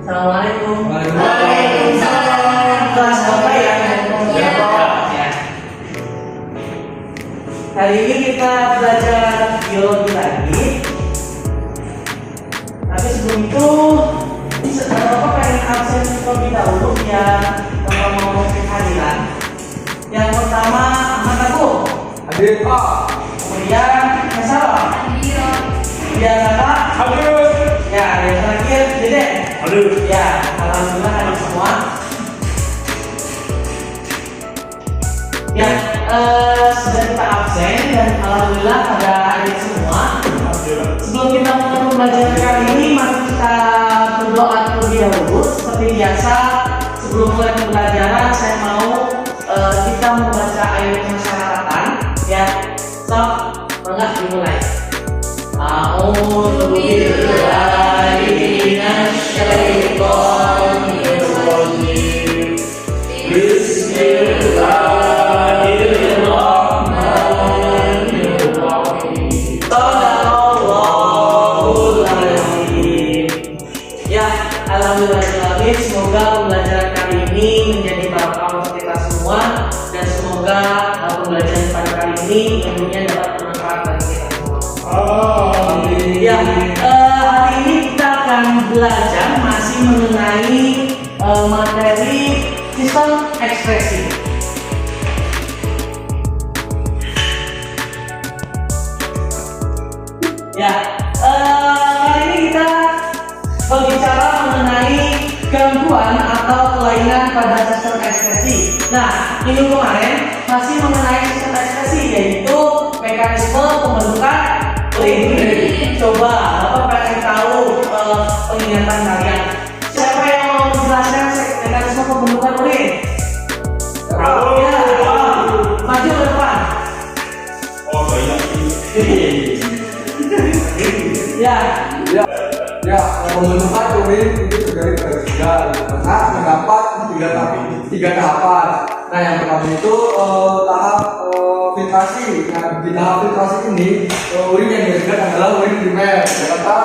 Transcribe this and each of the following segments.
Assalamualaikum. Waalaikumsalam. Kelas berapa ya? Ya. Hari ini kita belajar biologi lagi. Tapi sebelum itu, Bapak pengen absen terlebih dahulu ya, Bapak mau ngomongin hadiran. Yang pertama Ahmad Agung, Hadir Pak. kemudian Masalah, kemudian Kakak, Hadir. ya yang terakhir Dede. Hadir. Ya, alhamdulillah hadir semua. Ya, sudah kita absen dan alhamdulillah pada hadir semua. Sebelum kita mulai pembelajaran kali ini, mari kita berdoa terlebih dahulu. Seperti biasa, sebelum mulai pembelajaran, saya mau kita membaca ayat kemasyarakatan. Ya, stop, enggak dimulai. A'udzu billahi minasyaitonir rajim. Bismillahirrahmanirrahim. Shadaqallahul azim. Ya, alhamdulillah, semoga pembelajaran kali ini menjadi barokah untuk kita semua dan semoga pembelajaran pada kali ini ilmunya dapat bermanfaat bagi kita semua. Ya, hari ini kita akan belajar masih mengenai materi sistem ekspresi. Ya, kali ini kita berbicara mengenai gangguan atau kelainan pada sistem ekspresi. Nah, minggu kemarin masih mengenai sistem ekspresi, yaitu mekanisme pembentukan urin. Coba Bapak pengen tahu pengingatan kalian. Siapa yang mau menjelaskan mekanisme pembentukan urin? Ya, maju ke depan. Oh, banyak. Ya, Ya, pembentukan urin itu terjadi pada karena terdapat tiga tahapan. Nah, yang pertama itu tahap filtrasi. Nah, di tahap filtrasi ini urin yang dihasilkan adalah urin primer.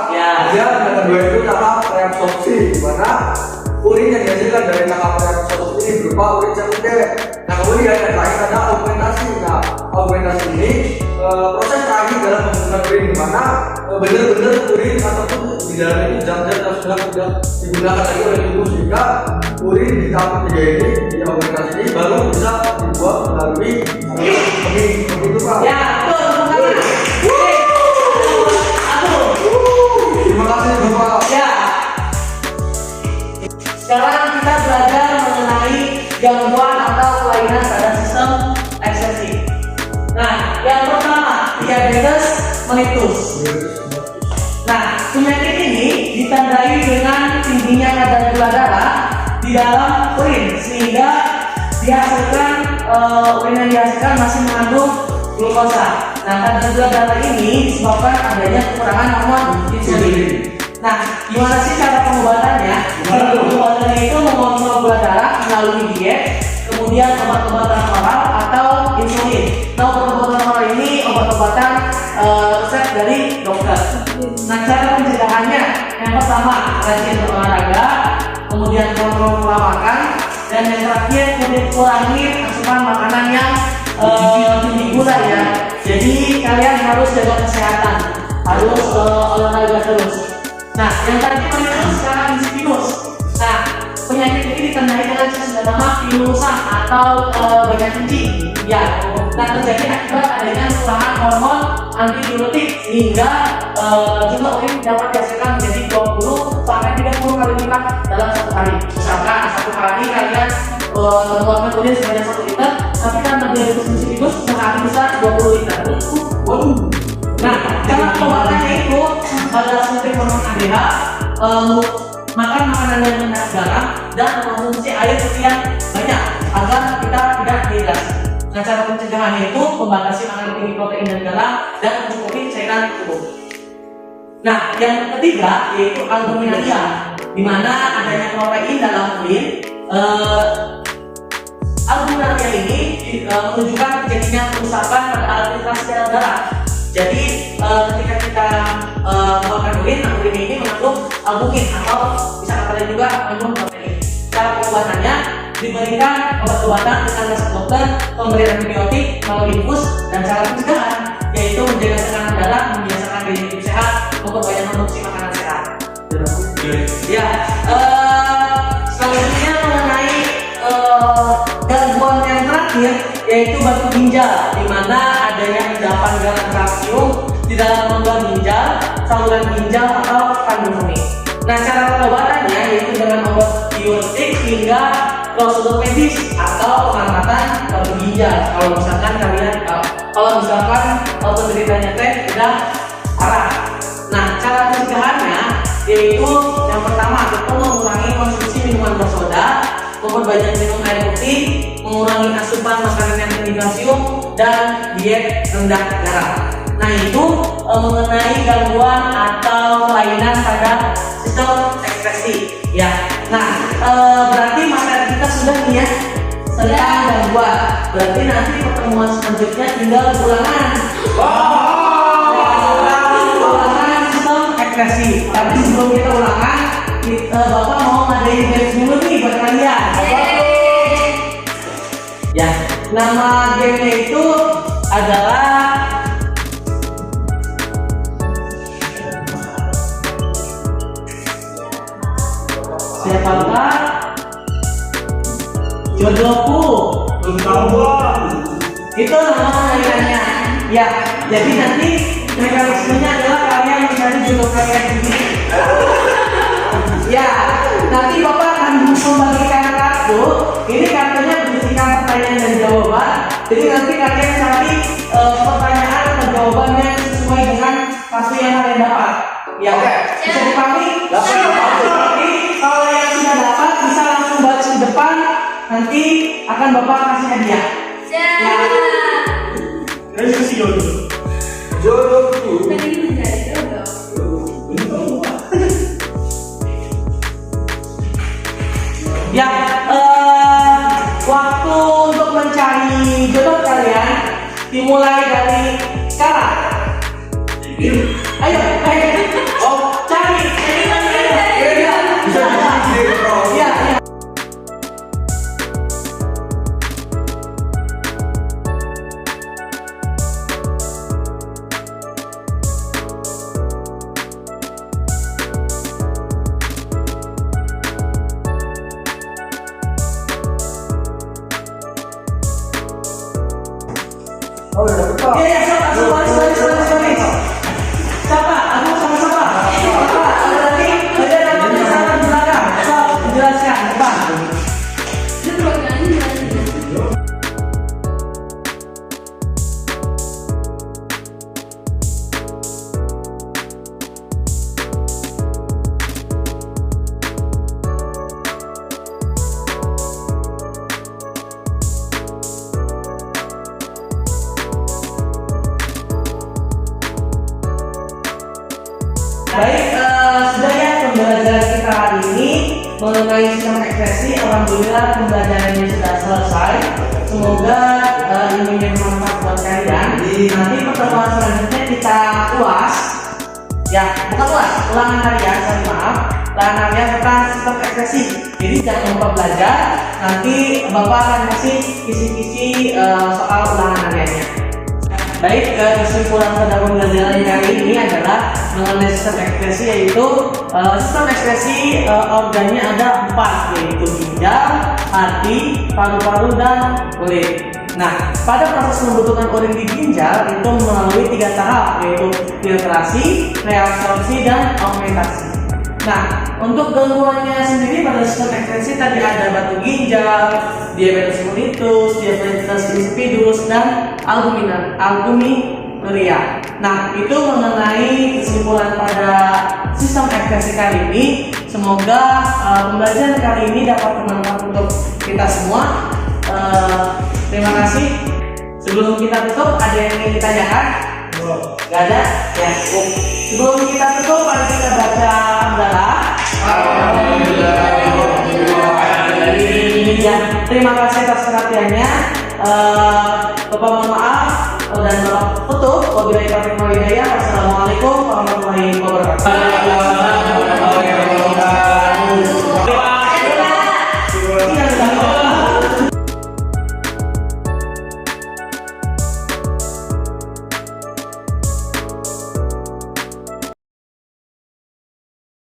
Ya. Kemudian yang kedua itu tahap reabsorpsi, di mana urin yang dihasilkan dari tahap reabsorpsi ini berupa urin sekunder. Nah, kemudian yang terakhir ada augmentasi. Nah, augmentasi ini proses terakhir dalam pembentukan urin, di mana benar-benar urin ataupun di dalam itu zat-zat yang sudah tidak digunakan lagi oleh tubuh, sehingga urin di tahap ketiga ini, di augmentasi ini baru bisa dibuat melalui kemih. Begitu Pak. ya, betul. Terima kasih Bapak. Ya. Sekarang kita belajar mengenai gangguan atau kelainan pada sistem ekspresi. Nah, yang pertama diabetes mellitus. Nah, penyakit ini ditandai dengan tingginya kadar gula darah di dalam urin, sehingga dihasilkan urin yang dihasilkan masih mengandung glukosa. Nah, kadar gula darah ini disebabkan adanya kekurangan hormon insulin. Nah, gimana sih cara pengobatannya? Pengobatannya itu mengontrol gula darah melalui diet, kemudian obat-obatan oral atau insulin. Nah, obat-obatan oral ini obat-obatan resep dari dokter. Nah, cara pencegahannya yang pertama rajin berolahraga, kemudian kontrol pola makan, dan yang terakhir kurangi asupan makanan yang tinggi gula ya. Jadi kalian harus jaga kesehatan, harus olahraga terus. Nah, yang tadi mellitus sekarang insipidus. Nah, penyakit ini ditandai dengan sesuatu nama pilusan atau banyak kencing. Ya, nah terjadi akibat adanya kekurangan hormon antidiuretik, sehingga jumlah urin dapat dihasilkan menjadi 20 sampai 30 kali lipat dalam satu hari. Misalkan satu hari kalian mengeluarkan urin sebanyak 1 liter, tapi kan terjadi insipidus sehari bisa 20 liter. Nah, cara pengobatannya itu adalah suntik hormon ADH, makan makanan yang rendah garam, dan mengonsumsi air yang banyak agar kita tidak dehidrasi. Nah, cara pencegahannya itu membatasi makanan tinggi protein dan garam dan mencukupi cairan tubuh. Nah, yang ketiga yaitu albuminaria, di mana adanya protein dalam urin. Albuminaria ini menunjukkan terjadinya kerusakan pada alat filtrasi dalam darah. Jadi ketika kita mengeluarkan urin, urin ini mengandung albumin atau bisa kata dan juga mengandung protein. Cara pengobatannya diberikan obat-obatan dengan resep dokter, pemberian antibiotik melalui infus, dan cara pencegahan yaitu menjaga tekanan darah, membiasakan diri hidup sehat, memperbanyak konsumsi makanan sehat. Ya, selanjutnya mengenai gangguan yang terakhir yaitu batu ginjal, di mana adanya endapan garam kalsium di dalam lubang ginjal, saluran ginjal atau kandung kemih. Nah, cara pengobatannya yaitu dengan obat diuretik hingga prosedur medis atau pengamatan batu ginjal. Kalau misalkan penderitanya teh sudah parah. Nah, cara pencegahannya yaitu yang pertama kita mengurangi konsumsi minuman bersoda, memperbanyak minum air putih, mengurangi asupan makanan yang tinggi kalsium, dan diet rendah garam. Nah, itu mengenai gangguan atau kelainan pada sistem ekskresi. Ya, nah berarti materi kita sudah nih ya tentang gangguan. Berarti nanti pertemuan selanjutnya tinggal ulangan. Ulangan sistem ekskresi. Tapi sebelum kita ulangan, Bapak mau ngadain games dulu nih buat kalian. Ya, nama gamenya itu adalah siapakah jodohku. Itu nama mainannya. Ya, jadi nanti mekanismenya adalah kalian mencari jodoh kalian sendiri. Ya, nanti Bapak akan membagikan kartu. Ini kartunya berisikan pertanyaan dan jawaban. Jadi nanti kalian cari pertanyaan atau jawabannya sesuai dengan hasil yang kalian dapat. Ya, bisa dipahami? Jadi kalau yang sudah dapat bisa langsung balik ke depan. Nanti akan Bapak kasih hadiah. Ya. Terus kasih jodoh. Jodohku. Ya, waktu untuk mencari jodoh kalian dimulai dari sekarang. Ayo. Oh, cari. Bisa jadi bro. Ya. Oh, udah dapat. Ya, sorry. Siapa? Aku sama siapa? Bapak, ada lagi? Ada namanya sana di belakang. So, jelaskan, Pak. Baik, sudah ya pembelajaran kita hari ini mengenai sistem ekspresi. Alhamdulillah pembelajarannya sudah selesai. Semoga ini bermanfaat buat kalian. Nanti pertemuan selanjutnya kita uas. Ya, bukan uas, ulangan harian, sorry maaf. Ulangan harian tentang sistem ekspresi. Jadi jangan lupa belajar. Nanti Bapak akan kasih kisi-kisi soal ulangan hariannya. Baik, kesimpulan pada pembelajaran kali ini adalah mengenai sistem ekspresi, yaitu sistem ekspresi organnya ada 4, yaitu ginjal, hati, paru-paru, dan kulit. Nah, pada proses pembentukan urin di ginjal itu melalui 3 tahap, yaitu filtrasi, reabsorpsi, dan augmentasi. Nah, untuk gangguannya sendiri pada sistem ekspresi tadi ada batu ginjal, diabetes mellitus, diabetes insipidus, dan albuminuria. Nah, itu mengenai kesimpulan pada sistem ekspresi kali ini. Semoga pembelajaran kali ini dapat bermanfaat untuk kita semua. Terima kasih. Sebelum kita tutup, ada yang ingin ditanyakan? Gak ada? Ya, cukup. Sebelum kita tutup, mari kita baca hamdalah. Ya, terima kasih atas perhatiannya. Bapak mohon maaf dan Bapak tutup. Wabillahi taufiq wal hidayah. Wassalamualaikum warahmatullahi wabarakatuh.